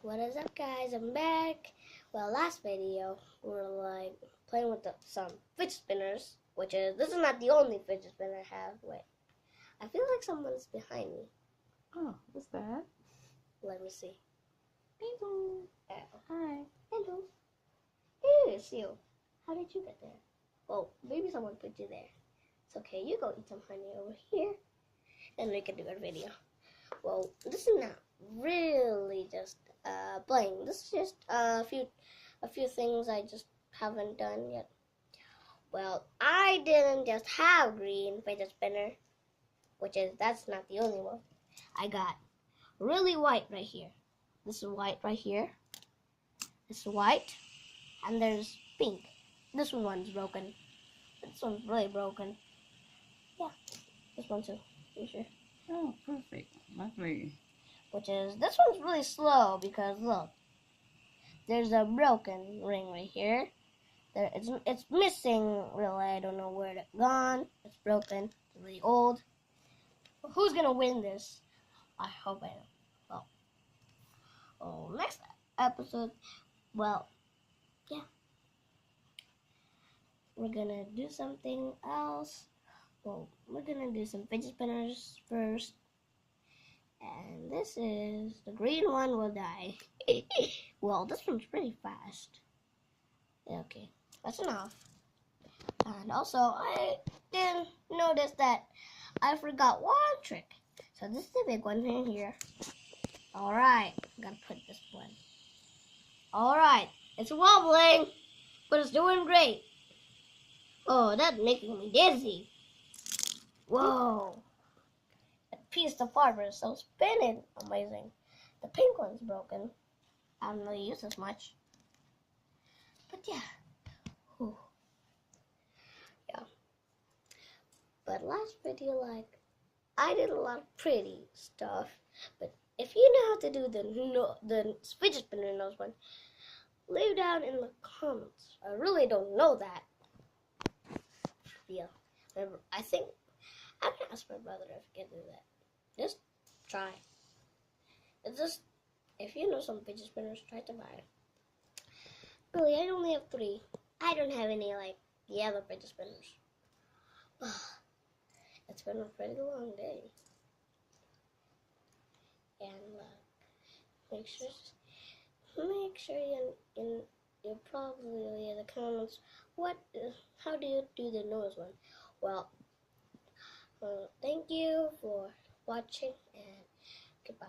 What is up, guys? I'm back. Well, last video we were like playing with some fidget spinners, this is not the only fidget spinner I have. Wait, I feel like someone's behind me. Oh, what's that? Let me see. People. Hi. Hello. Hey, it's you. How did you get there? Oh, maybe someone put you there. It's okay. You go eat some honey over here, and we can do a video. Well, this is not really just playing. This is just a few things I just haven't done yet. Well, I didn't just have green fidget spinner, that's not the only one. I got really white right here. This is white right here. This is white, and there's pink. This one's broken. This one's really broken. Yeah, this one too. You sure? Oh, perfect. Lovely. This one's really slow because look, there's a broken ring right here. It's missing. Really, I don't know where it's gone. It's broken. It's really old. Who's gonna win this? I hope I know. Oh, next episode. Well, yeah, we're gonna do something else. Well, we're gonna do some fidget spinners first. And this is, the green one will die. Well, this one's pretty fast. Okay, that's enough. And also, I didn't notice that I forgot one trick. So this is the big one in here. Alright, I'm gonna put this one. Alright, it's wobbling, but it's doing great. Oh, that's making me dizzy. Whoa. Piece of fiber is so spinning. Amazing. The pink one's broken. I don't really use this much. But yeah. Whew. Yeah. But last video, I did a lot of pretty stuff. But if you know how to do the fidget spinner nose one, leave down in the comments. I really don't know that. Yeah. Remember, I can ask my brother if he can do that. Just try. If you know some fidget spinners, try to buy it. Really, I only have 3. I don't have any like the other fidget spinners. It's been a pretty long day. And make sure you probably in the comments how do you do the nose one? Well, thank you for watching, and goodbye.